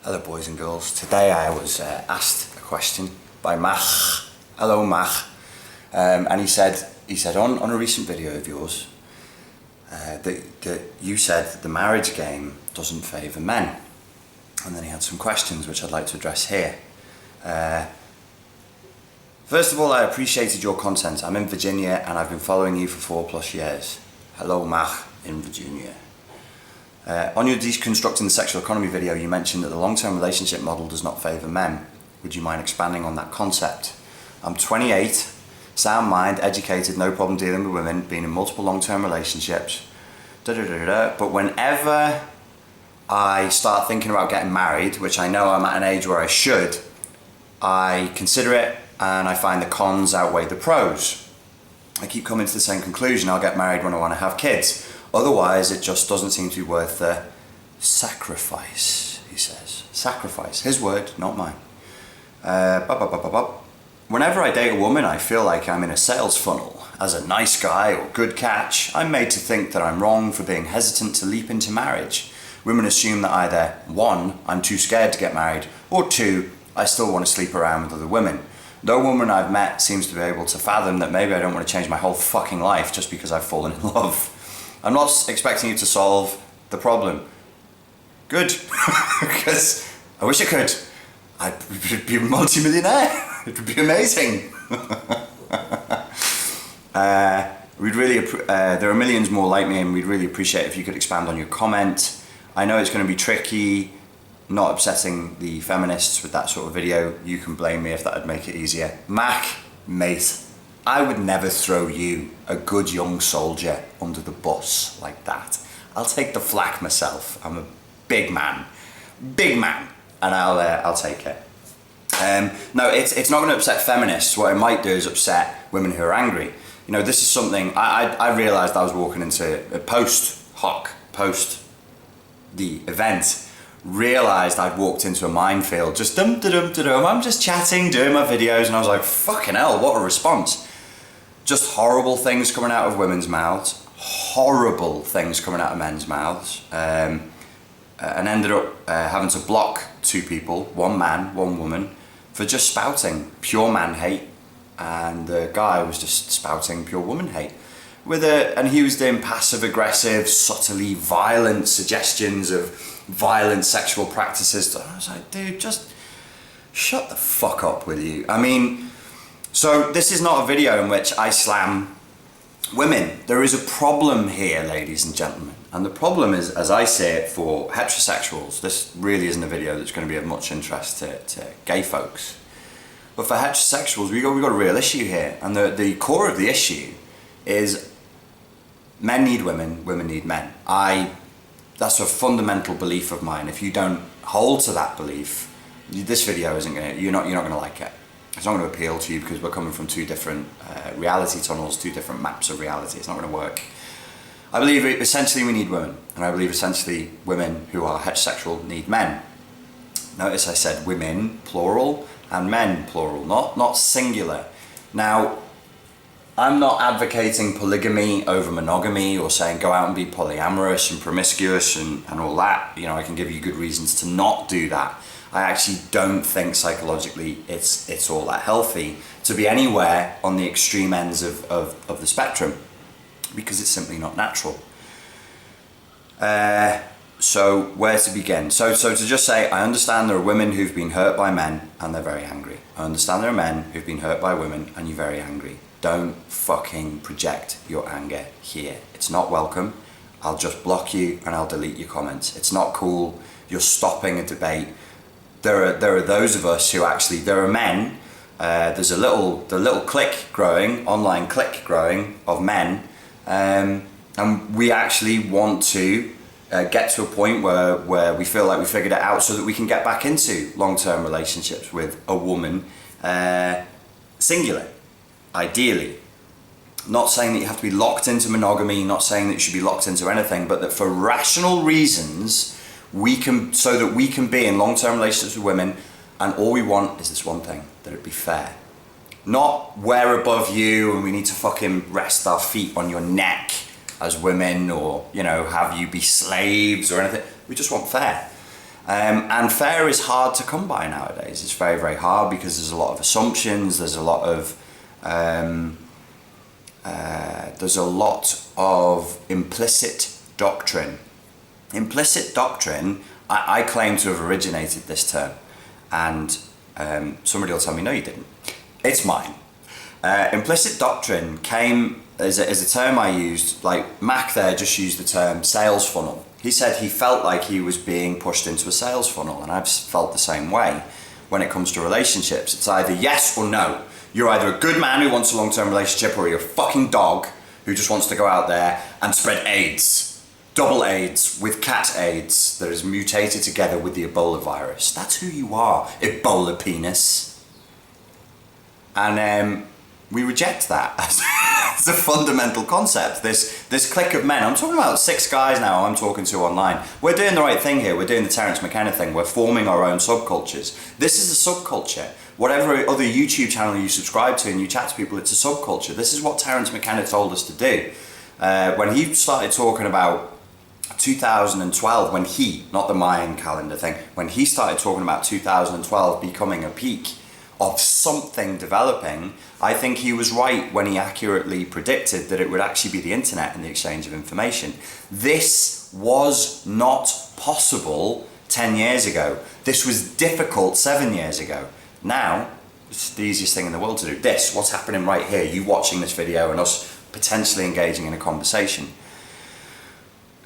Hello boys and girls. Today I was asked a question by Mach. Hello Mach. And he said on a recent video of yours that you said that the marriage game doesn't favour men. And then he had some questions which I'd like to address here. First of all, I appreciated your content. I'm in Virginia and I've been following you for 4+ years. Hello Mach in Virginia. On your Deconstructing the Sexual Economy video, you mentioned that the long-term relationship model does not favour men. Would you mind expanding on that concept? I'm 28, sound mind, educated, no problem dealing with women, been in multiple long-term relationships, but whenever I start thinking about getting married, which I know I'm at an age where I should, I consider it and I find the cons outweigh the pros. I keep coming to the same conclusion: I'll get married when I want to have kids. Otherwise, it just doesn't seem to be worth the sacrifice, he says. Sacrifice, his word, not mine. Whenever I date a woman, I feel like I'm in a sales funnel. As a nice guy or good catch, I'm made to think that I'm wrong for being hesitant to leap into marriage. Women assume that either 1, I'm too scared to get married, or 2, I still want to sleep around with other women. No woman I've met seems to be able to fathom that maybe I don't want to change my whole fucking life just because I've fallen in love. I'm not expecting you to solve the problem. Good, because I wish I could. I'd be a multi-millionaire. It would be amazing. There are millions more like me, and we'd really appreciate if you could expand on your comment. I know it's going to be tricky, not upsetting the feminists with that sort of video. You can blame me if that would make it easier. Mac, mate, I would never throw you, a good young soldier, under the bus like that. I'll take the flak myself. I'm a big man, and I'll take it. No, it's not going to upset feminists. What it might do is upset women who are angry. You know, this is something I realised I was walking into a post the event. Realised I'd walked into a minefield. Just I'm just chatting, doing my videos, and I was like, fucking hell, what a response. Just horrible things coming out of women's mouths, horrible things coming out of men's mouths, and ended up having to block 2 people, 1 man, 1 woman, for just spouting pure man hate, and the guy was just spouting pure woman hate. And he was doing passive aggressive, subtly violent suggestions of violent sexual practices. I was like, dude, just shut the fuck up with you. I mean, so this is not a video in which I slam women. There is a problem here, ladies and gentlemen. And the problem is, as I say it, for heterosexuals, this really isn't a video that's going to be of much interest to gay folks. But for heterosexuals, we've got a real issue here. And the core of the issue is men need women, women need men. That's a fundamental belief of mine. If you don't hold to that belief, this video you're not gonna like it. It's not going to appeal to you because we're coming from 2 different reality tunnels, 2 different maps of reality. It's not going to work. I believe essentially we need women, and I believe essentially women who are heterosexual need men. Notice I said women plural and men plural, not singular. Now, I'm not advocating polygamy over monogamy or saying go out and be polyamorous and promiscuous and all that. You know, I can give you good reasons to not do that. I actually don't think psychologically it's all that healthy to be anywhere on the extreme ends of the spectrum, because it's simply not natural. So where to begin? So to just say, I understand there are women who've been hurt by men and they're very angry. I understand there are men who've been hurt by women and you're very angry. Don't fucking project your anger here. It's not welcome. I'll just block you and I'll delete your comments. It's not cool. You're stopping a debate. There are those of us who actually, there are men, there's the little clique growing, online clique growing of men, and we actually want to get to a point where we feel like we figured it out so that we can get back into long-term relationships with a woman, singular, ideally. Not saying that you have to be locked into monogamy, not saying that you should be locked into anything, but that for rational reasons, so that we can be in long-term relationships with women, and all we want is this one thing, that it be fair. Not we're above you and we need to fucking rest our feet on your neck as women, or, you know, have you be slaves or anything. We just want fair. And fair is hard to come by nowadays. It's very, very hard because there's a lot of assumptions, there's a lot of implicit doctrine. Implicit doctrine, I claim to have originated this term, and somebody will tell me, no you didn't. It's mine. Implicit doctrine came as a term I used, like Mac there just used the term sales funnel. He said he felt like he was being pushed into a sales funnel, and I've felt the same way when it comes to relationships. It's either yes or no. You're either a good man who wants a long-term relationship, or you're a fucking dog who just wants to go out there and spread AIDS. Double AIDS with cat AIDS that is mutated together with the Ebola virus. That's who you are, Ebola penis. And we reject that as a fundamental concept. This clique of men, I'm talking about 6 guys now I'm talking to online. We're doing the right thing here. We're doing the Terence McKenna thing. We're forming our own subcultures. This is a subculture. Whatever other YouTube channel you subscribe to and you chat to people, it's a subculture. This is what Terence McKenna told us to do. When he started talking about 2012, when he, not the Mayan calendar thing, when he started talking about 2012 becoming a peak of something developing, I think he was right when he accurately predicted that it would actually be the internet and the exchange of information. This was not possible 10 years ago. This was difficult 7 years ago. Now, it's the easiest thing in the world to do. This, what's happening right here, you watching this video and us potentially engaging in a conversation.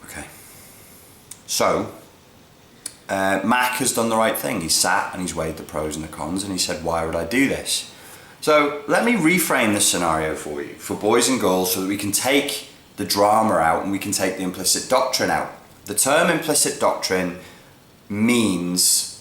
Okay. So, Mac has done the right thing. He sat and he's weighed the pros and the cons and he said, why would I do this? So let me reframe this scenario for you, for boys and girls, so that we can take the drama out and we can take the implicit doctrine out. The term implicit doctrine means...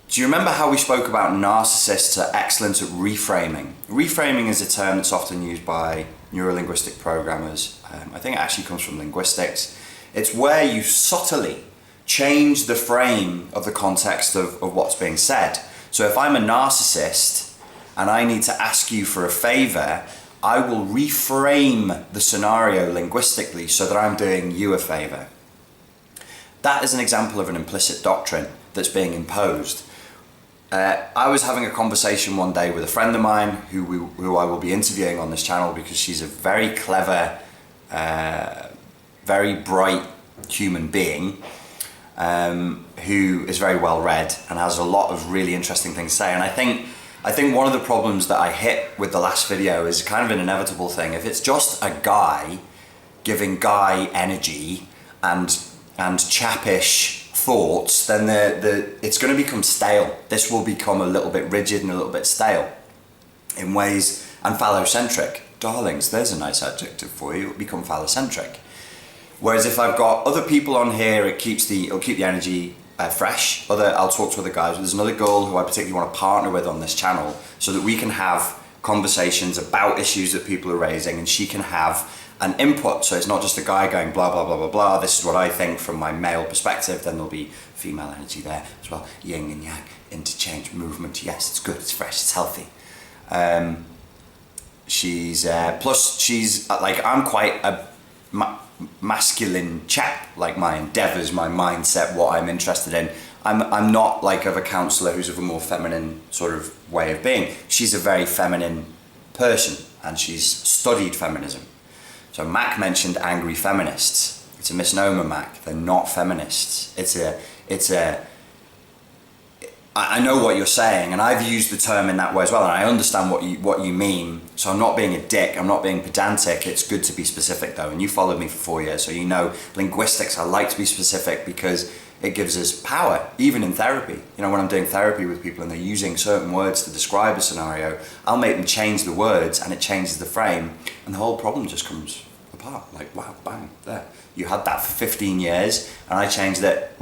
Do you remember how we spoke about narcissists are excellent at reframing? Reframing is a term that's often used by neurolinguistic programmers. I think it actually comes from linguistics. It's where you subtly change the frame of the context of what's being said. So if I'm a narcissist and I need to ask you for a favor, I will reframe the scenario linguistically so that I'm doing you a favor. That is an example of an implicit doctrine that's being imposed. I was having a conversation one day with a friend of mine who I will be interviewing on this channel because she's a very clever, very bright human being who is very well read and has a lot of really interesting things to say. And I think one of the problems that I hit with the last video is kind of an inevitable thing. If it's just a guy giving guy energy and chappish thoughts, then it's going to become stale. This will become a little bit rigid and a little bit stale in ways, and phallocentric. Darlings, there's a nice adjective for you. It'll become phallocentric. Whereas if I've got other people on here, it'll keep the energy fresh. I'll talk to other guys. There's another girl who I particularly want to partner with on this channel so that we can have conversations about issues that people are raising and she can have an input. So it's not just a guy going blah, blah, blah, blah, blah. This is what I think from my male perspective. Then there'll be female energy there as well. Yin and yang, interchange, movement. Yes, it's good, it's fresh, it's healthy. Plus she's like, I'm quite a masculine chap, like my endeavors, my mindset, what I'm interested in. I'm not like of a counselor who's of a more feminine sort of way of being. She's a very feminine person and she's studied feminism. So Mac mentioned angry feminists. It's a misnomer, Mac. They're not feminists. I know what you're saying, and I've used the term in that way as well, and I understand what you mean. So I'm not being a dick, I'm not being pedantic. It's good to be specific though, and you followed me for 4 years, so you know linguistics. I like to be specific because it gives us power, even in therapy. You know, when I'm doing therapy with people and they're using certain words to describe a scenario, I'll make them change the words and it changes the frame, and the whole problem just comes apart. Like, wow, bang, there. You had that for 15 years, and I changed it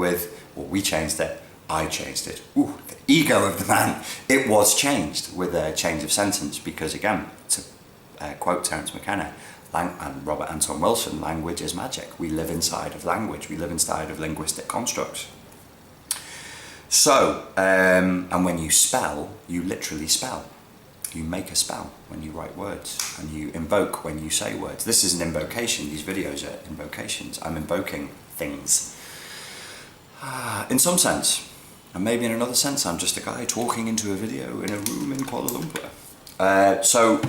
we changed it. I changed it. Ooh, the ego of the man. It was changed with a change of sentence because, again, to quote Terence McKenna and Robert Anton Wilson, language is magic. We live inside of language. We live inside of linguistic constructs. So, and when you spell, you literally spell. You make a spell when you write words, and you invoke when you say words. This is an invocation. These videos are invocations. I'm invoking things. In some sense, and maybe in another sense, I'm just a guy talking into a video in a room in Kuala Lumpur. So,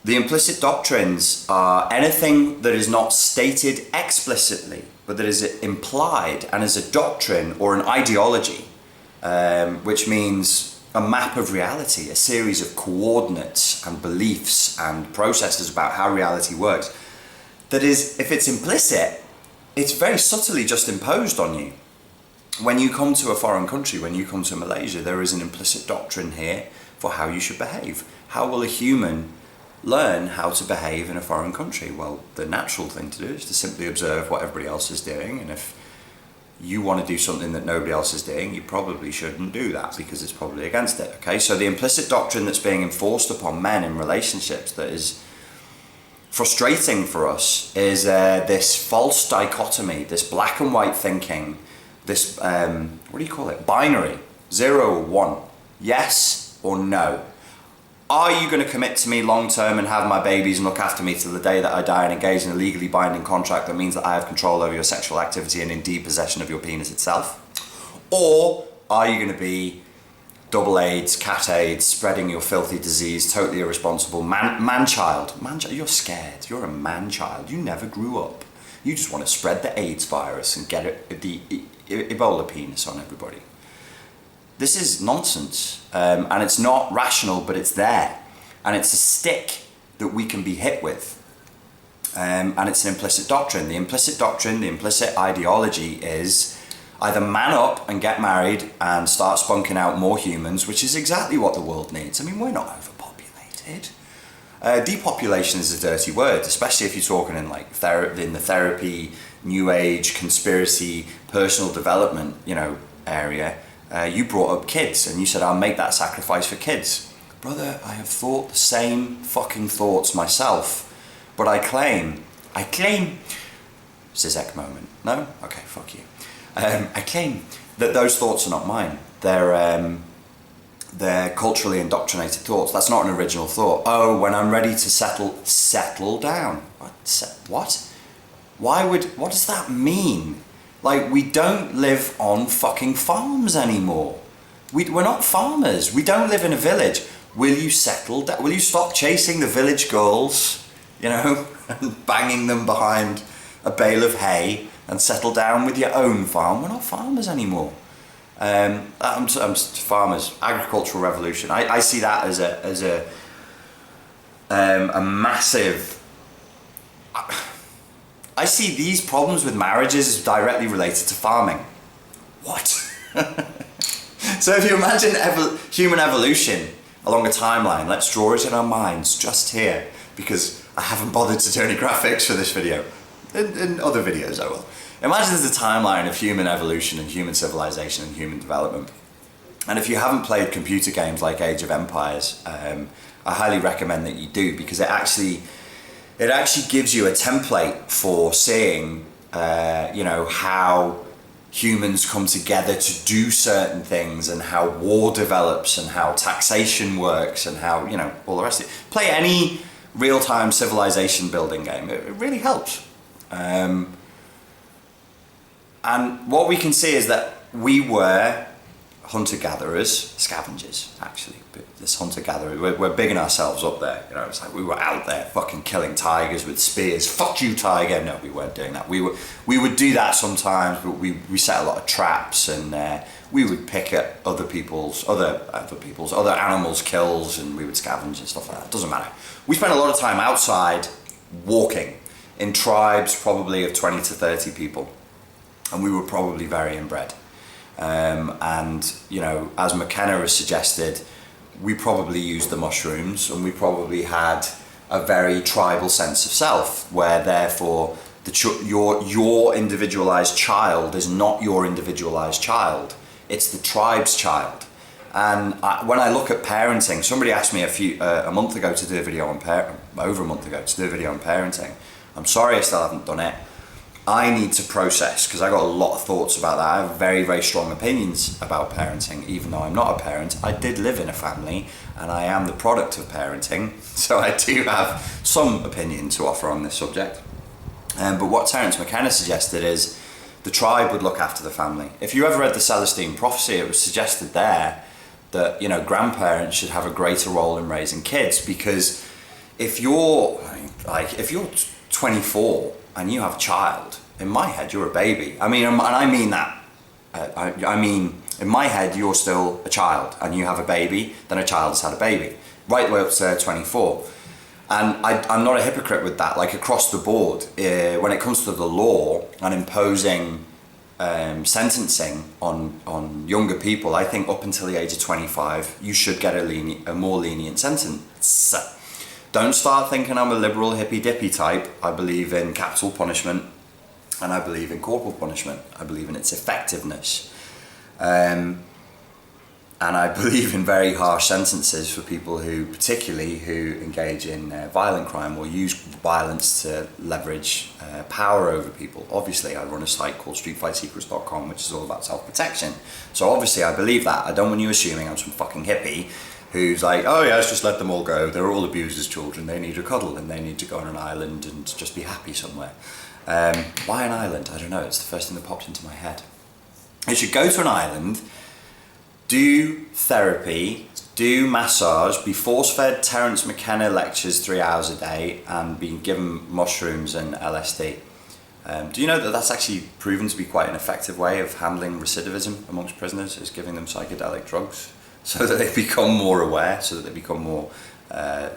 the implicit doctrines are anything that is not stated explicitly, but that is implied and is a doctrine or an ideology, which means a map of reality, a series of coordinates and beliefs and processes about how reality works. That is, if it's implicit, it's very subtly just imposed on you. When you come to a foreign country, when you come to Malaysia, there is an implicit doctrine here for how you should behave. How will a human learn how to behave in a foreign country? Well, the natural thing to do is to simply observe what everybody else is doing, and if you want to do something that nobody else is doing, you probably shouldn't do that because it's probably against it, okay? So the implicit doctrine that's being enforced upon men in relationships that is frustrating for us is this false dichotomy, this black and white thinking, this, what do you call it? Binary, 0 or 1, yes or no. Are you going to commit to me long term and have my babies and look after me till the day that I die and engage in a legally binding contract that means that I have control over your sexual activity and indeed possession of your penis itself? Or are you going to be double AIDS, cat AIDS, spreading your filthy disease, totally irresponsible man-child? You're scared. You're a man-child. You never grew up. You just want to spread the AIDS virus and get the Ebola penis on everybody. This is nonsense, and it's not rational, but it's there. And it's a stick that we can be hit with. And it's an implicit doctrine. The implicit doctrine, the implicit ideology is either man up and get married and start spunking out more humans, which is exactly what the world needs. I mean, we're not overpopulated. Depopulation is a dirty word, especially if you're talking in like in the therapy, new age, conspiracy, personal development, area. You brought up kids and you said, I'll make that sacrifice for kids. Brother, I have thought the same fucking thoughts myself, but I claim, Zizek moment, no? Okay, fuck you. I claim that those thoughts are not mine. They're culturally indoctrinated thoughts. That's not an original thought. Oh, when I'm ready to settle down. What? What does that mean? Like, we don't live on fucking farms anymore. We're not farmers. We don't live in a village. Will you settle down? Will you stop chasing the village girls, and banging them behind a bale of hay and settle down with your own farm? We're not farmers anymore. I'm farmers. Agricultural revolution. I see that as a massive. I see these problems with marriages as directly related to farming. What? So if you imagine human evolution along a timeline, let's draw it in our minds just here, because I haven't bothered to do any graphics for this video. In other videos I will. Imagine there's a timeline of human evolution and human civilization and human development. And if you haven't played computer games like Age of Empires, I highly recommend that you do, because it actually gives you a template for seeing, how humans come together to do certain things, and how war develops, and how taxation works, and how, all the rest of it. Play any real-time civilization building game. It really helps. And what we can see is that we were hunter-gatherers, scavengers, actually. This hunter-gatherer, we're bigging ourselves up there. It's like we were out there fucking killing tigers with spears. Fuck you, tiger. No, we weren't doing that. We would do that sometimes, but we set a lot of traps, and we would pick at other animals' kills, and we would scavenge and stuff like that. It doesn't matter. We spent a lot of time outside walking in tribes, probably of 20 to 30 people, and we were probably very inbred. As McKenna has suggested, we probably used the mushrooms, and we probably had a very tribal sense of self, where therefore your individualized child is not your individualized child, it's the tribe's child. And when I look at parenting, somebody asked me over a month ago to do a video on parenting. I'm sorry I still haven't done it, I need to process, because I got a lot of thoughts about that. I have very, very strong opinions about parenting. Even though I'm not a parent, I did live in a family and I am the product of parenting. So I do have some opinion to offer on this subject. But what Terence McKenna suggested is the tribe would look after the family. If you ever read the Celestine Prophecy, it was suggested there that, you know, grandparents should have a greater role in raising kids, because if you're 24 and you have a child, in my head you're a baby. I mean, and I mean that. I mean, in my head you're still a child, and you have a baby, then a child has had a baby, right the way up to 24. And I'm not a hypocrite with that. Like, across the board, when it comes to the law and imposing sentencing on younger people, I think up until the age of 25 you should get a more lenient sentence. Don't start thinking I'm a liberal hippy dippy type. I believe in capital punishment and I believe in corporal punishment. I believe in its effectiveness. And I believe in very harsh sentences for people particularly who engage in violent crime or use violence to leverage power over people. Obviously, I run a site called streetfightsecrets.com, which is all about self-protection. So obviously I believe that. I don't want you assuming I'm some fucking hippie who's like, oh yes, just let them all go. They're all abused as children. They need a cuddle and they need to go on an island and just be happy somewhere. Why an island? I don't know. It's the first thing that popped into my head. They should go to an island, do therapy, do massage, be force-fed Terence McKenna lectures 3 hours a day, and be given mushrooms and LSD. Do you know that that's actually proven to be quite an effective way of handling recidivism amongst prisoners, is giving them psychedelic drugs so that they become more aware, so that they become more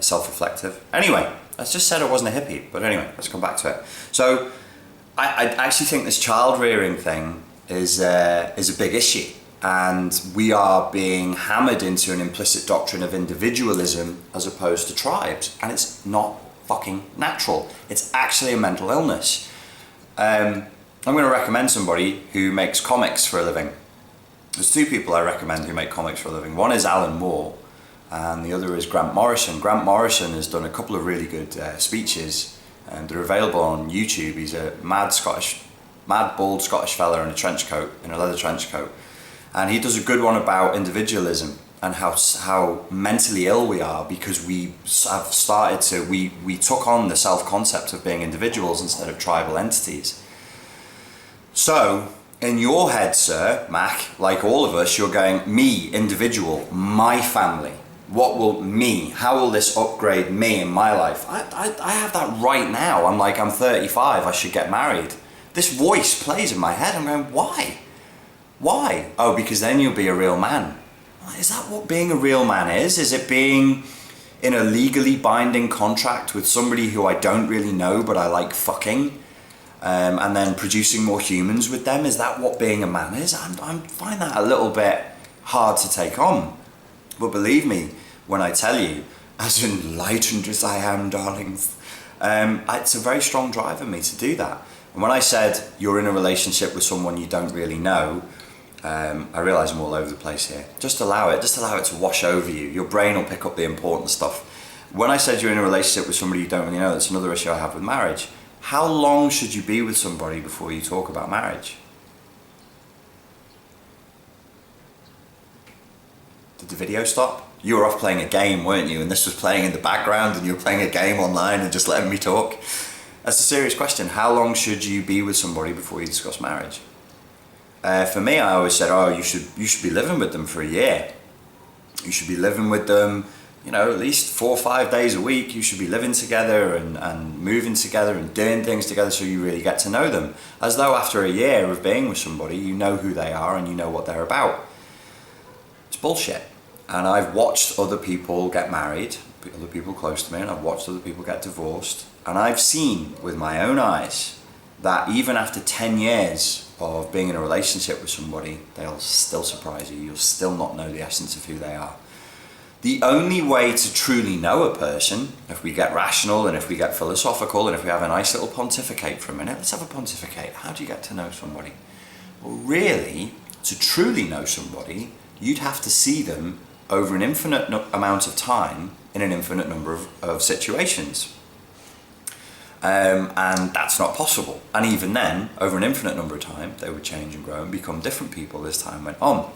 self-reflective. Anyway, I just said I wasn't a hippie, but anyway, let's come back to it. So I actually think this child rearing thing is a big issue. And we are being hammered into an implicit doctrine of individualism as opposed to tribes. And it's not fucking natural. It's actually a mental illness. I'm going to recommend somebody who makes comics for a living. There's two people I recommend who make comics for a living. One is Alan Moore, and the other is Grant Morrison. Grant Morrison has done a couple of really good speeches, and they're available on YouTube. He's a mad, bald Scottish fella in a leather trench coat. And he does a good one about individualism and how mentally ill we are because we have started to, we took on the self-concept of being individuals instead of tribal entities. So, in your head, sir, Mac, like all of us, you're going, me, individual, my family. What will me, how will this upgrade me in my life? I have that right now. I'm 35, I should get married. This voice plays in my head. I'm going, why? Why? Oh, because then you'll be a real man. Is that what being a real man is? Is it being in a legally binding contract with somebody who I don't really know but I like fucking, and then producing more humans with them? Is that what being a man is? I find that a little bit hard to take on. But believe me when I tell you, as enlightened as I am, darlings, it's a very strong drive in me to do that. And when I said you're in a relationship with someone you don't really know, I realise I'm all over the place here. Just allow it to wash over you. Your brain will pick up the important stuff. When I said you're in a relationship with somebody you don't really know, that's another issue I have with marriage. How long should you be with somebody before you talk about marriage? Did the video stop? You were off playing a game, weren't you? And this was playing in the background and you were playing a game online and just letting me talk. That's a serious question. How long should you be with somebody before you discuss marriage? For me, I always said, oh, you should be living with them for a year. You should be living with them, at least 4 or 5 days a week. You should be living together and moving together and doing things together so you really get to know them. As though after a year of being with somebody, you know who they are and you know what they're about. It's bullshit. And I've watched other people get married, other people close to me, and I've watched other people get divorced. And I've seen with my own eyes that even after 10 years of being in a relationship with somebody, they'll still surprise you. You'll still not know the essence of who they are. The only way to truly know a person, if we get rational and if we get philosophical and if we have a nice little pontificate for a minute, let's have a pontificate. How do you get to know somebody? Well, really, to truly know somebody, you'd have to see them over an infinite amount of time in an infinite number of situations. And that's not possible. And even then, over an infinite number of time, they would change and grow and become different people as time went on.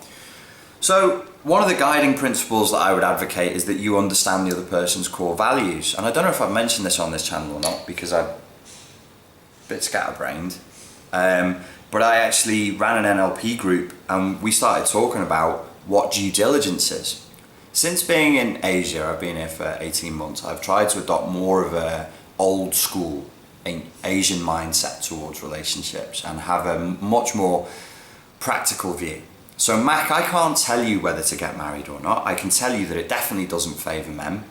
So one of the guiding principles that I would advocate is that you understand the other person's core values. And I don't know if I've mentioned this on this channel or not, because I'm a bit scatterbrained. But I actually ran an NLP group and we started talking about what due diligence is. Since being in Asia, I've been here for 18 months, I've tried to adopt more of a old school Asian mindset towards relationships and have a much more practical view. So Mac, I can't tell you whether to get married or not. I can tell you that it definitely doesn't favour men.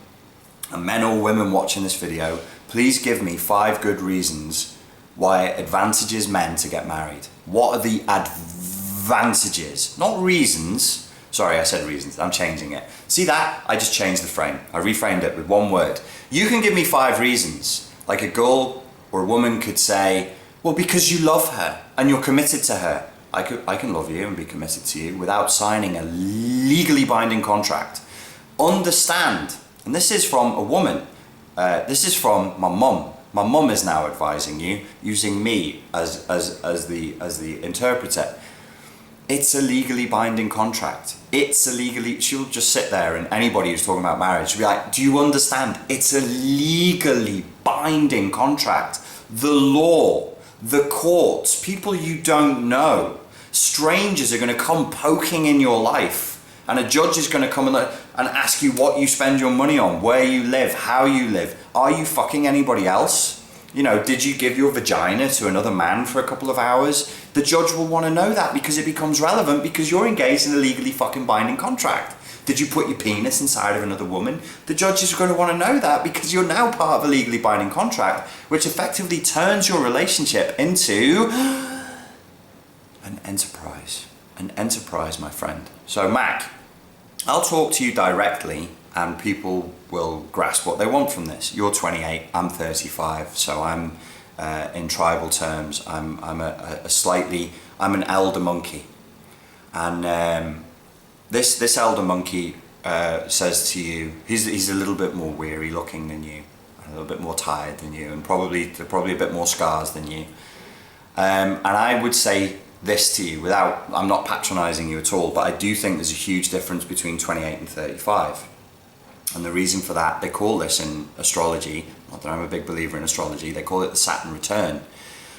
And men or women watching this video, please give me 5 good reasons why it advantages men to get married. What are the advantages? Not reasons. Sorry, I said reasons. I'm changing it. See that? I just changed the frame. I reframed it with one word. You can give me 5 reasons. Like a girl or a woman could say, well, because you love her and you're committed to her. I can love you and be committed to you without signing a legally binding contract. Understand, and this is from a woman, this is from my mum. My mum is now advising you, using me as the interpreter. It's a legally binding contract. She'll just sit there and anybody who's talking about marriage, she'll be like, do you understand? It's a legally binding contract. The law, the courts, people you don't know, strangers are going to come poking in your life, and a judge is going to come and ask you what you spend your money on, where you live, how you live. Are you fucking anybody else? You know, did you give your vagina to another man for a couple of hours? The judge will want to know that because it becomes relevant because you're engaged in a legally fucking binding contract. Did you put your penis inside of another woman? The judge is going to want to know that because you're now part of a legally binding contract, which effectively turns your relationship into an enterprise, my friend. So Mac, I'll talk to you directly and people will grasp what they want from this. You're 28, I'm 35, so I'm, in tribal terms, I'm an elder monkey. And this elder monkey says to you, he's a little bit more weary looking than you, a little bit more tired than you, and probably a bit more scars than you. And I would say this to you I'm not patronizing you at all, but I do think there's a huge difference between 28 and 35. And the reason for that, they call this in astrology, not that I'm a big believer in astrology, they call it the Saturn return.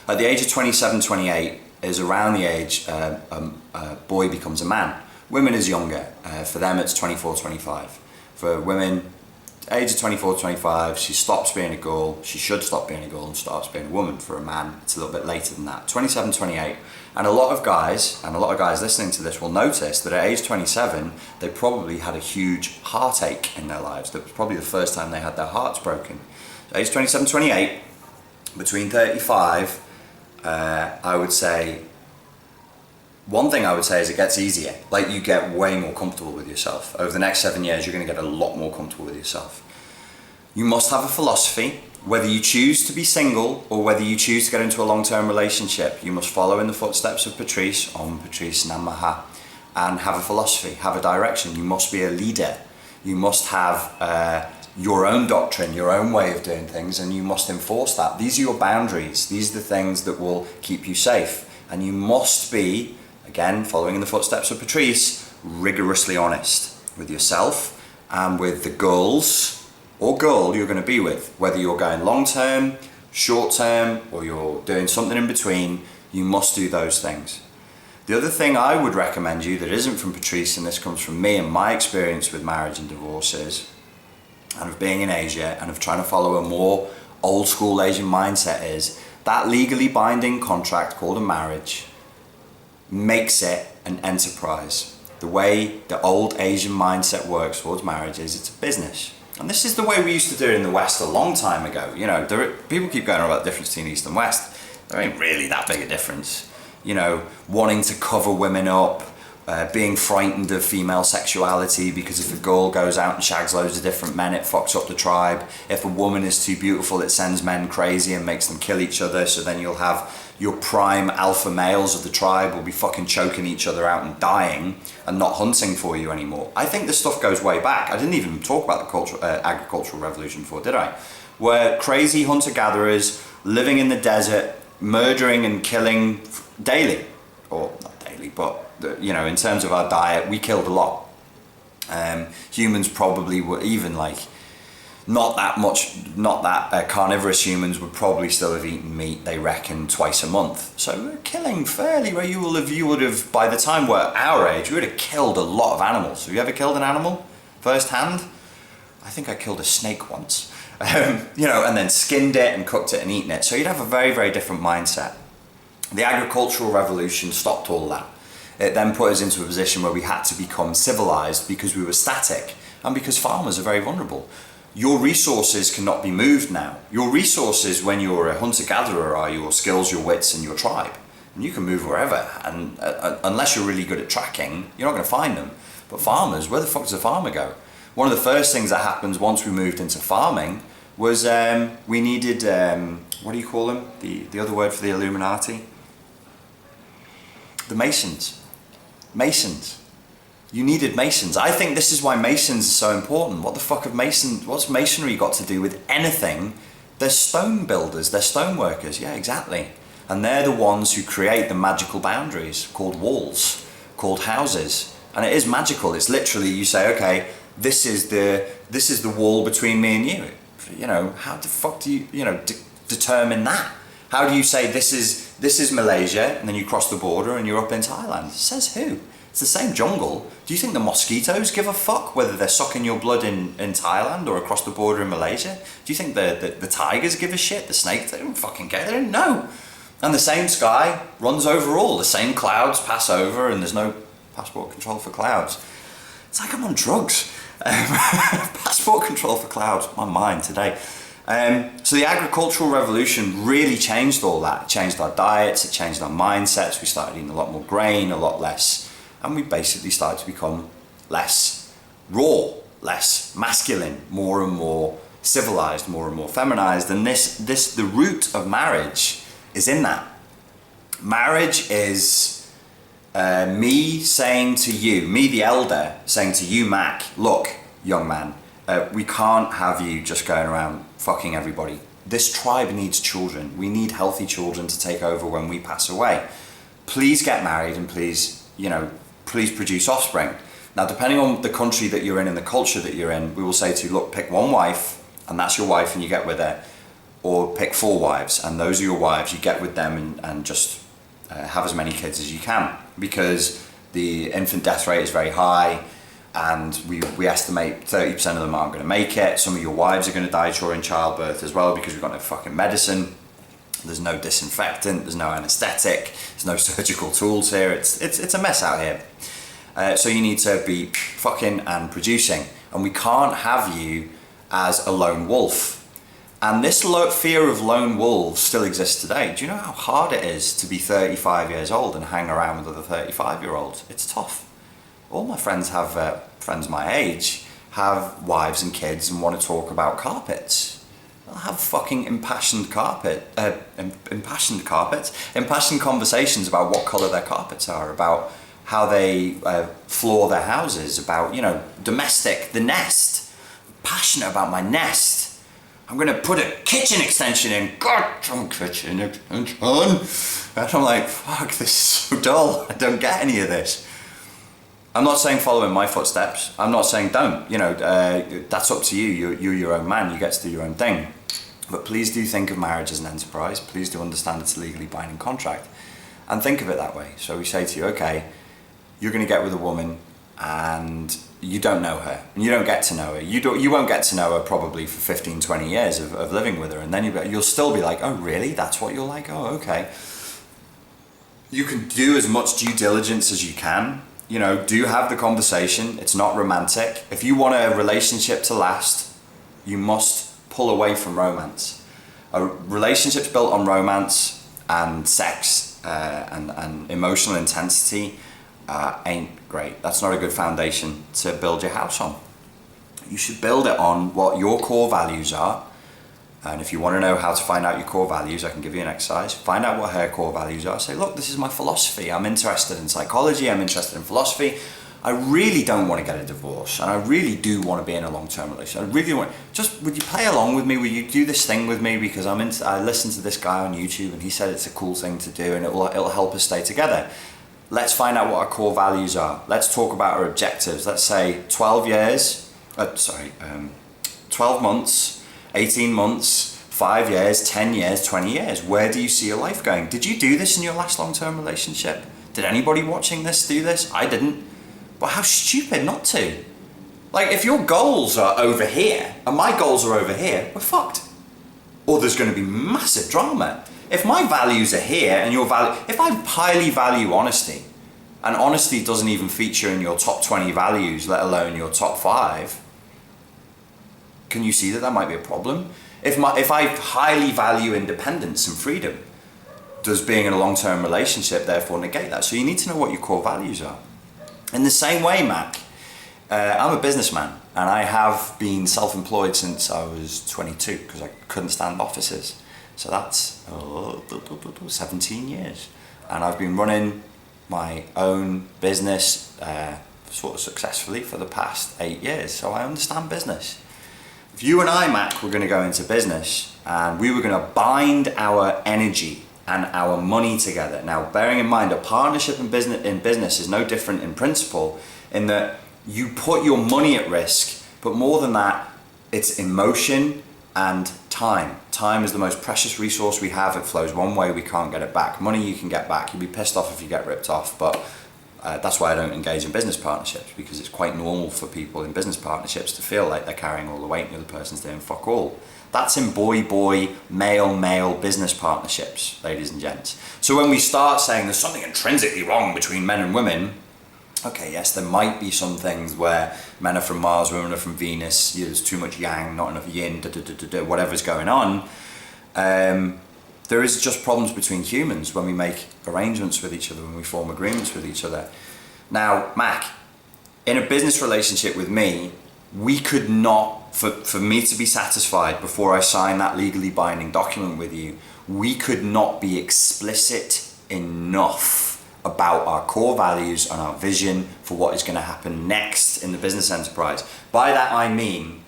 At the age of 27, 28 is around the age a boy becomes a man. Women is younger, for them it's 24, 25. For women, age of 24, 25, she stops being a girl, she should stop being a girl and starts being a woman. For a man, it's a little bit later than that, 27, 28. And a lot of guys listening to this will notice that at age 27, they probably had a huge heartache in their lives. That was probably the first time they had their hearts broken. So age 27, 28, between 35, I would say, one thing I would say is it gets easier. Like, you get way more comfortable with yourself. Over the next 7 years, you're going to get a lot more comfortable with yourself. You must have a philosophy. Whether you choose to be single or whether you choose to get into a long-term relationship, you must follow in the footsteps of Patrice, Om Patrice Namaha, and have a philosophy, have a direction. You must be a leader. You must have your own doctrine, your own way of doing things, and you must enforce that. These are your boundaries. These are the things that will keep you safe. And you must be, again, following in the footsteps of Patrice, rigorously honest with yourself and with the girls or girl you're going to be with. Whether you're going long term, short term, or you're doing something in between, you must do those things. The other thing I would recommend you that isn't from Patrice, and this comes from me and my experience with marriage and divorces, and of being in Asia, and of trying to follow a more old school Asian mindset, is that legally binding contract called a marriage makes it an enterprise. The way the old Asian mindset works towards marriage is it's a business. And this is the way we used to do it in the West a long time ago. You know, people keep going on about the difference between East and West. There ain't really that big a difference. You know, wanting to cover women up, being frightened of female sexuality because if a girl goes out and shags loads of different men, it fucks up the tribe. If a woman is too beautiful, it sends men crazy and makes them kill each other. So then you'll have your prime alpha males of the tribe will be fucking choking each other out and dying and not hunting for you anymore. I think this stuff goes way back. I didn't even talk about the agricultural revolution before, did I? were crazy hunter-gatherers living in the desert, murdering and killing daily. Or not daily, but you know, in terms of our diet, we killed a lot. Humans probably were even like not that carnivorous humans would probably still have eaten meat, they reckon, twice a month. So we're killing fairly well. You would have, by the time we're our age, we would have killed a lot of animals. Have you ever killed an animal first hand? I think I killed a snake once. You know, and then skinned it and cooked it and eaten it. So you'd have a very, very different mindset. The agricultural revolution stopped all that. It then put us into a position where we had to become civilized because we were static and because farmers are very vulnerable. Your resources cannot be moved now. Your resources when you're a hunter-gatherer are your skills, your wits and your tribe. And you can move wherever, and unless you're really good at tracking, you're not going to find them. But farmers, where the fuck does a farmer go? One of the first things that happens once we moved into farming was we needed, what do you call them? The other word for the Illuminati? The Masons. Masons. You needed masons. I think this is why masons are so important. What the fuck have what's masonry got to do with anything? They're stone builders, they're stone workers, yeah, exactly. And they're the ones who create the magical boundaries called walls, called houses. And it is magical. It's literally, you say, okay, this is the wall between me and you. You know, how the fuck do you determine that? How do you say this is Malaysia, and then you cross the border and you're up in Thailand? Says who? It's the same jungle. Do you think the mosquitoes give a fuck whether they're sucking your blood in Thailand or across the border in Malaysia? Do you think the tigers give a shit? The snakes, they don't fucking care, they don't know. And the same sky runs over all. The same clouds pass over and there's no passport control for clouds. It's like I'm on drugs. Passport control for clouds, my mind today. So the agricultural revolution really changed all that. It changed our diets, it changed our mindsets. We started eating a lot more grain, a lot less. And we basically started to become less raw, less masculine, more and more civilized, more and more feminized. And the root of marriage is in that. Marriage is me saying to you, me the elder, saying to you, Mac, look, young man, we can't have you just going around fucking everybody. This tribe needs children. We need healthy children to take over when we pass away. Please get married and please produce offspring. Now, depending on the country that you're in and the culture that you're in, we will say to you, look, pick one wife and that's your wife and you get with her, or pick 4 wives and those are your wives, you get with them and just have as many kids as you can, because the infant death rate is very high and we estimate 30% of them aren't going to make it. Some of your wives are going to die during childbirth as well because we've got no fucking medicine. There's no disinfectant, there's no anesthetic, there's no surgical tools here. It's a mess out here. So you need to be fucking and producing. And we can't have you as a lone wolf. And this fear of lone wolves still exists today. Do you know how hard it is to be 35 years old and hang around with other 35-year-olds? It's tough. All my friends have, friends my age, have wives and kids and want to talk about carpets. They'll have fucking impassioned conversations about what colour their carpets are, about how they floor their houses, about, the nest. I'm passionate about my nest. I'm going to put a kitchen extension in. Goddamn kitchen extension. And I'm like, fuck, this is so dull. I don't get any of this. I'm not saying follow in my footsteps. I'm not saying don't. That's up to you. You're your own man. You get to do your own thing. But please do think of marriage as an enterprise. Please do understand it's a legally binding contract. And think of it that way. So we say to you, okay, you're going to get with a woman and you don't know her. And you don't get to know her. You won't get to know her probably for 15, 20 years of living with her. And then you'll still be like, oh, really? That's what you're like? Oh, okay. You can do as much due diligence as you can. Do have the conversation. It's not romantic. If you want a relationship to last, you must pull away from romance. A relationship's built on romance and sex and emotional intensity ain't great. That's not a good foundation to build your house on. You should build it on what your core values are. And if you want to know how to find out your core values, I can give you an exercise. Find out what her core values are. Say, look, this is my philosophy. I'm interested in psychology. I'm interested in philosophy. I really don't want to get a divorce, and I really do want to be in a long-term relationship. I really want, just, would you play along with me? Would you do this thing with me? Because I listened to this guy on YouTube, and he said it's a cool thing to do, and it'll help us stay together. Let's find out what our core values are. Let's talk about our objectives. Let's say 12 months, 18 months, 5 years, 10 years, 20 years. Where do you see your life going? Did you do this in your last long-term relationship? Did anybody watching this do this? I didn't. But how stupid not to. Like, if your goals are over here and my goals are over here, we're fucked. Or there's going to be massive drama. If my values are here and your value, if I highly value honesty, and honesty doesn't even feature in your top 20 values, let alone your top 5, can you see that might be a problem? If I highly value independence and freedom, does being in a long-term relationship therefore negate that? So you need to know what your core values are. In the same way, Mac, I'm a businessman, and I have been self-employed since I was 22 because I couldn't stand offices. So that's 17 years. And I've been running my own business sort of successfully for the past 8 years. So I understand business. If you and I, Mac, were going to go into business and we were going to bind our energy and our money together. Now, bearing in mind, a partnership in business is no different in principle, in that you put your money at risk, but more than that, it's emotion and time. Time is the most precious resource we have. It flows one way, we can't get it back. Money you can get back. You'd be pissed off if you get ripped off, but that's why I don't engage in business partnerships, because it's quite normal for people in business partnerships to feel like they're carrying all the weight and the other person's doing fuck all. That's in boy-boy, male-male business partnerships, ladies and gents. So when we start saying there's something intrinsically wrong between men and women, okay, yes, there might be some things where men are from Mars, women are from Venus, there's too much yang, not enough yin, whatever's going on. There is just problems between humans when we make arrangements with each other, when we form agreements with each other. Now, Mac, in a business relationship with me, we could not, for me to be satisfied before I sign that legally binding document with you, we could not be explicit enough about our core values and our vision for what is going to happen next in the business enterprise. By that I mean,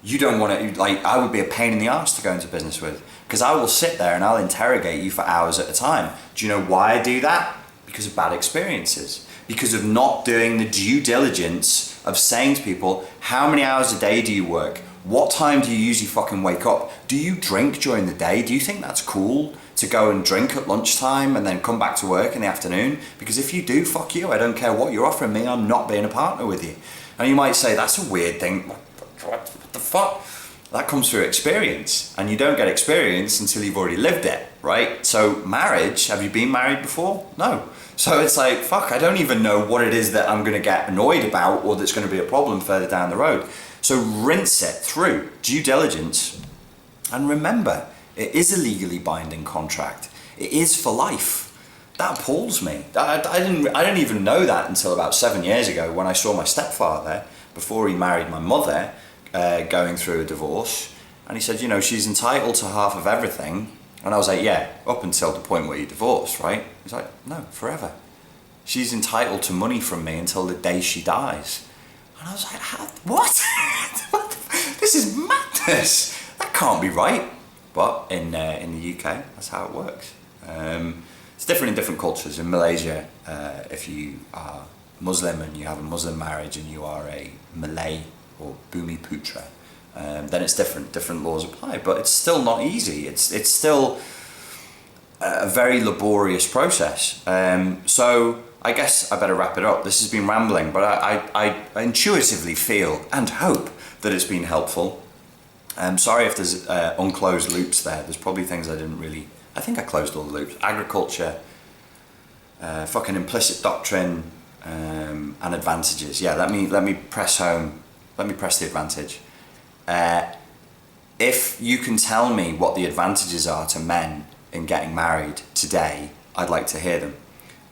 you don't want to, like, I would be a pain in the arse to go into business with, because I will sit there and I'll interrogate you for hours at a time. Do you know why I do that? Because of bad experiences. Because of not doing the due diligence of saying to people, how many hours a day do you work? What time do you usually fucking wake up? Do you drink during the day? Do you think that's cool to go and drink at lunchtime and then come back to work in the afternoon? Because if you do, fuck you. I don't care what you're offering me. I'm not being a partner with you. And you might say, that's a weird thing. What the fuck? That comes through experience. And you don't get experience until you've already lived it, right? So marriage, have you been married before? No. So it's like, fuck, I don't even know what it is that I'm going to get annoyed about or that's going to be a problem further down the road. So rinse it through due diligence. And remember, it is a legally binding contract. It is for life. That appalls me. I didn't even know that until about 7 years ago when I saw my stepfather, before he married my mother, going through a divorce. And he said, you know, she's entitled to half of everything. And I was like, yeah, up until the point where you divorce, right? He's like, no, forever. She's entitled to money from me until the day she dies. And I was like, what? This is madness. That can't be right. But in the UK, that's how it works. It's different in different cultures. In Malaysia, if you are Muslim and you have a Muslim marriage and you are a Malay or Bumi Putra, then it's different laws apply, but it's still not easy. It's still a very laborious process. So I guess I better wrap it up. This has been rambling, but I intuitively feel and hope that it's been helpful. I'm sorry if there's unclosed loops there. There's probably things I didn't really, I think I closed all the loops. Agriculture, fucking implicit doctrine, and advantages. Yeah, let me press home. Let me press the advantage. If you can tell me what the advantages are to men in getting married today, I'd like to hear them.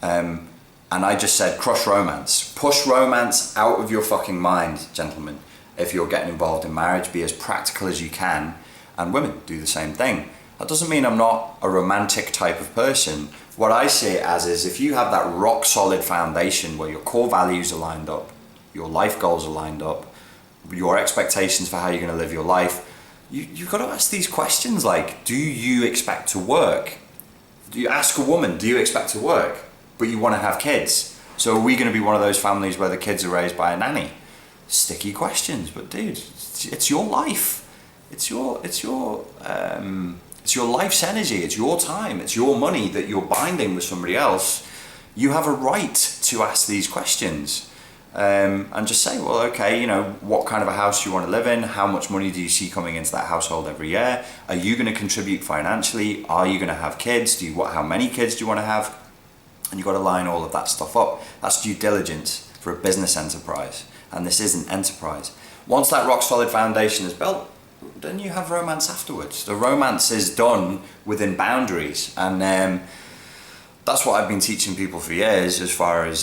And I just said crush romance. Push romance out of your fucking mind, gentlemen. If you're getting involved in marriage, be as practical as you can. And women, do the same thing. That doesn't mean I'm not a romantic type of person, What I see it as is if you have that rock solid foundation where your core values are lined up, your life goals are lined up, your expectations for how you're going to live your life, you've got to ask these questions like, do you expect to work? Do you ask a woman, do you expect to work, but you want to have kids? So are we going to be one of those families where the kids are raised by a nanny? Sticky questions, but dude, it's your life. It's your life's energy. It's your time. It's your money that you're binding with somebody else. You have a right to ask these questions, and just say, well, okay, you know, what kind of a house do you want to live in? How much money do you see coming into that household every year? Are you going to contribute financially? Are you going to have kids? How many kids do you want to have? And you've got to line all of that stuff up. That's due diligence for a business enterprise, and this is an enterprise. Once that rock solid foundation is built, then you have romance afterwards. The romance is done within boundaries, and that's what I've been teaching people for years. As far as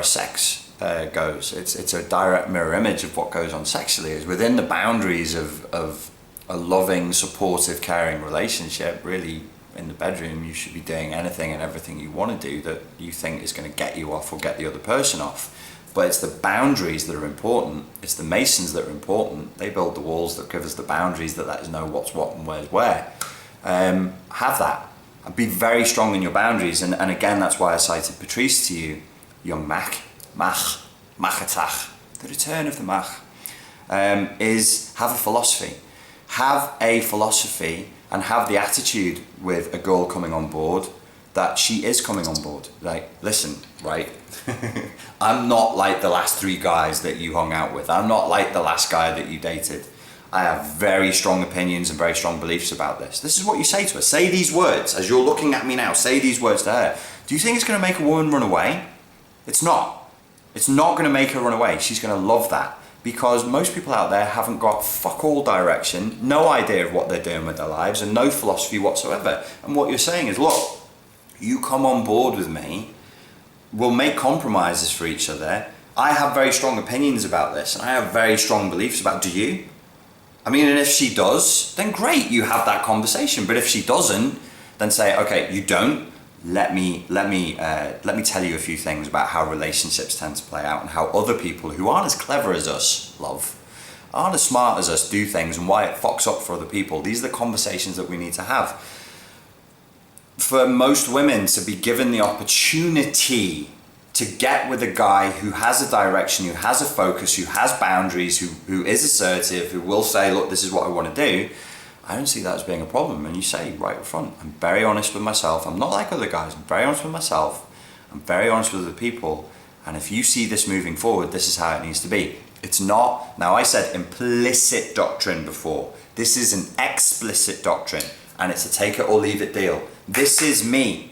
sex goes, it's a direct mirror image of what goes on sexually. Is within the boundaries of a loving, supportive, caring relationship. Really, in the bedroom, you should be doing anything and everything you want to do that you think is going to get you off or get the other person off. But it's the boundaries that are important. It's the masons that are important. They build the walls that give us the boundaries that let us know what's what and where's where. Have that. And be very strong in your boundaries. And again, that's why I cited Patrice to you, young Machatach. The return of the Mach is have a philosophy. Have a philosophy and have the attitude with a girl coming on board that she is coming on board. Like, listen, right? I'm not like the last 3 guys that you hung out with. I'm not like the last guy that you dated. I have very strong opinions and very strong beliefs about this. This is what you say to her. Say these words. As you're looking at me now, say these words to her. Do you think it's going to make a woman run away? It's not. It's not going to make her run away. She's going to love that. Because most people out there haven't got fuck all direction, no idea of what they're doing with their lives, and no philosophy whatsoever. And what you're saying is, look, you come on board with me, we'll make compromises for each other. I have very strong opinions about this, and I have very strong beliefs about, do you? I mean, and if she does, then great, you have that conversation. But if she doesn't, then say, okay, you don't. Let me tell you a few things about how relationships tend to play out and how other people who aren't as clever as us, aren't as smart as us do things, and why it fucks up for other people. These are the conversations that we need to have. For most women to be given the opportunity to get with a guy who has a direction, who has a focus, who has boundaries, who is assertive, who will say, look, this is what I want to do, I don't see that as being a problem. And you say right up front, I'm very honest with myself. I'm not like other guys. I'm very honest with myself. I'm very honest with other people. And if you see this moving forward, this is how it needs to be. It's not, now I said implicit doctrine before. This is an explicit doctrine, and it's a take it or leave it deal. This is me.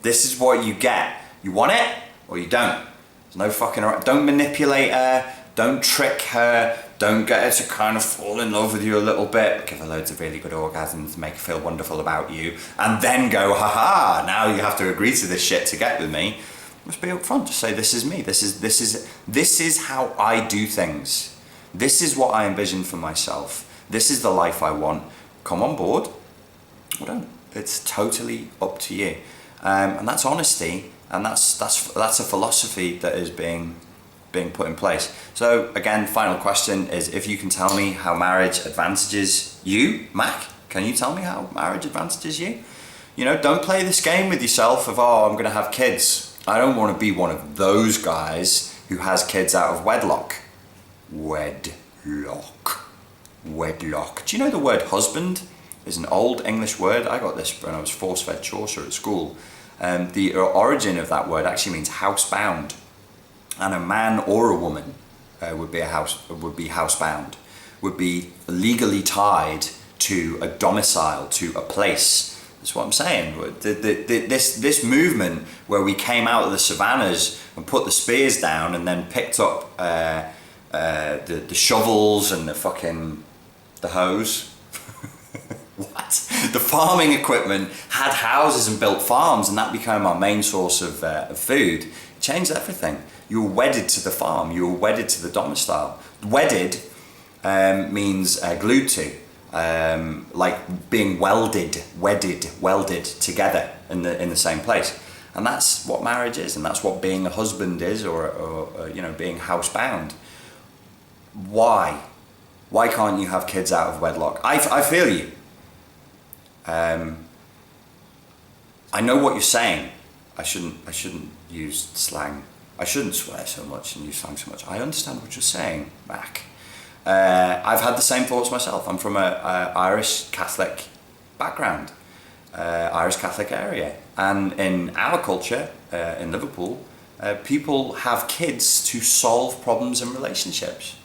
This is what you get. You want it or you don't. There's no fucking around. Don't manipulate her. Don't trick her. Don't get her to kind of fall in love with you a little bit. Give her loads of really good orgasms to make her feel wonderful about you. And then go, haha, now you have to agree to this shit to get with me. Just be upfront. Just say, this is me. This is how I do things. This is what I envision for myself. This is the life I want. Come on board or don't. It's totally up to you. And that's honesty. And that's a philosophy that is being put in place. So again, final question is, if you can tell me how marriage advantages you, Mac, can you tell me how marriage advantages you? You know, don't play this game with yourself of, oh, I'm going to have kids. I don't want to be one of those guys who has kids out of wedlock. Wedlock. Do you know the word husband is an old English word? I got this when I was force-fed Chaucer at school. The origin of that word actually means housebound. And a man or a woman would be housebound, would be legally tied to a domicile, to a place. That's what I'm saying. This movement where we came out of the savannas and put the spears down and then picked up the shovels and the hose. What? The farming equipment, had houses and built farms, and that became our main source of food. It changed everything. You were wedded to the farm, you were wedded to the domicile. Wedded means glued to. like being welded together in the same place. And that's what marriage is, and that's what being a husband is, or you know, being housebound. Why can't you have kids out of wedlock? I feel you. I know what you're saying. I shouldn't use slang. I shouldn't swear so much and use slang so much. I understand what you're saying, Mac. I've had the same thoughts myself. I'm from a Irish Catholic background, Irish Catholic area, and in our culture in Liverpool, people have kids to solve problems in relationships.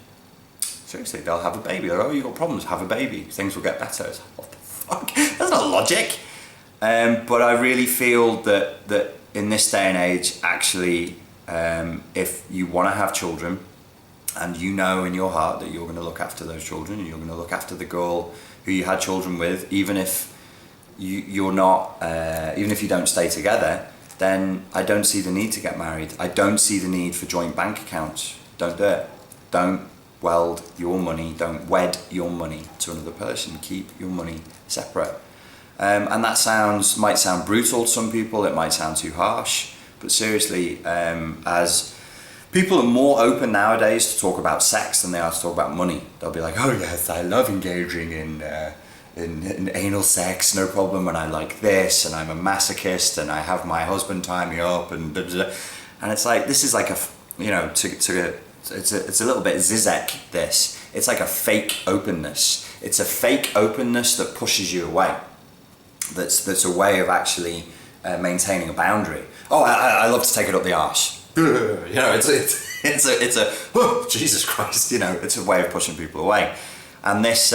Seriously, they'll have a baby. They're, oh, you got problems, have a baby. Things will get better. It's like, what the fuck? That's not logic. But I really feel that in this day and age, actually, if you want to have children, and you know in your heart that you're going to look after those children, and you're going to look after the girl who you had children with, even if you're not, even if you don't stay together, then I don't see the need to get married. I don't see the need for joint bank accounts. Don't do it. Don't weld your money. Don't wed your money to another person. Keep your money separate. And that might sound brutal to some people. It might sound too harsh. But seriously, as people are more open nowadays to talk about sex than they are to talk about money. They'll be like, oh yes, I love engaging in anal sex, no problem, and I like this, and I'm a masochist, and I have my husband tie me up, and blah, blah, blah. And it's like, this is like a, you know, it's a little bit Zizek, this. It's like a fake openness. It's a fake openness that pushes you away. That's a way of actually maintaining a boundary. Oh, I love to take it up the arse. You know, it's a oh, Jesus Christ, you know, it's a way of pushing people away. And this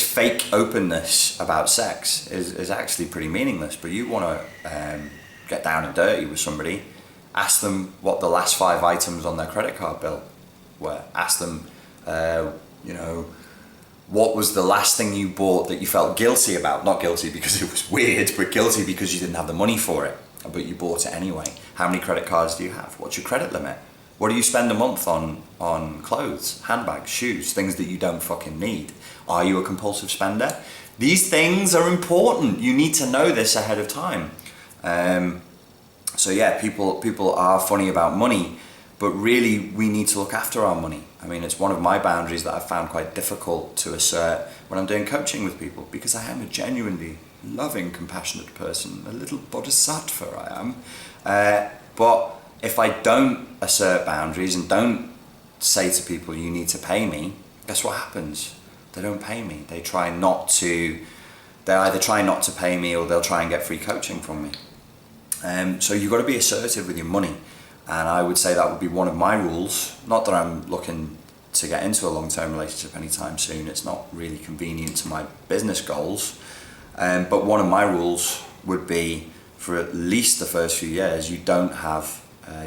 fake openness about sex is actually pretty meaningless. But you want to get down and dirty with somebody, ask them what the last 5 items on their credit card bill were. Ask them, you know, what was the last thing you bought that you felt guilty about? Not guilty because it was weird, but guilty because you didn't have the money for it, but you bought it anyway. How many credit cards do you have? What's your credit limit? What do you spend a month on clothes, handbags, shoes, things that you don't fucking need? Are you a compulsive spender? These things are important. You need to know this ahead of time. So yeah, people are funny about money, but really we need to look after our money. I mean, it's one of my boundaries that I've found quite difficult to assert when I'm doing coaching with people, because I am a genuinely loving, compassionate person, a little bodhisattva I am. But if I don't assert boundaries and don't say to people, you need to pay me, guess what happens? They don't pay me. They either try not to pay me, or they'll try and get free coaching from me. So you've got to be assertive with your money. And I would say that would be one of my rules. Not that I'm looking to get into a long-term relationship anytime soon. It's not really convenient to my business goals. But one of my rules would be, for at least the first few years, you don't have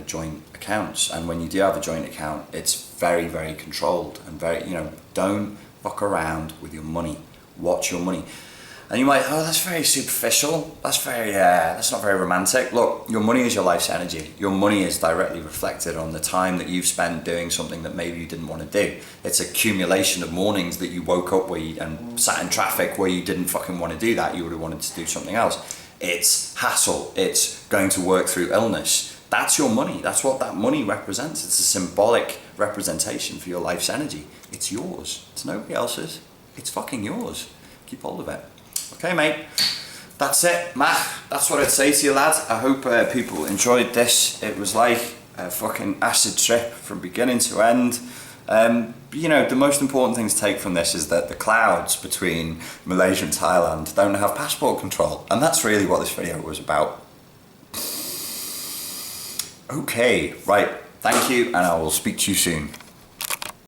joint accounts. And when you do have a joint account, it's very, very controlled and very, you know, don't fuck around with your money. Watch your money. And you might, oh, that's very superficial. That's not very romantic. Look, your money is your life's energy. Your money is directly reflected on the time that you've spent doing something that maybe you didn't want to do. It's accumulation of mornings that you woke up and sat in traffic where you didn't fucking want to do that. You would have wanted to do something else. It's hassle. It's going to work through illness. That's your money. That's what that money represents. It's a symbolic representation for your life's energy. It's yours. It's nobody else's. It's fucking yours. Keep hold of it. Okay, mate, that's it, Matt. That's what I'd say to you, lad. I hope people enjoyed this. It was like a fucking acid trip from beginning to end. You know, the most important thing to take from this is that the clouds between Malaysia and Thailand don't have passport control. And that's really what this video was about. Okay, right. Thank you, and I will speak to you soon.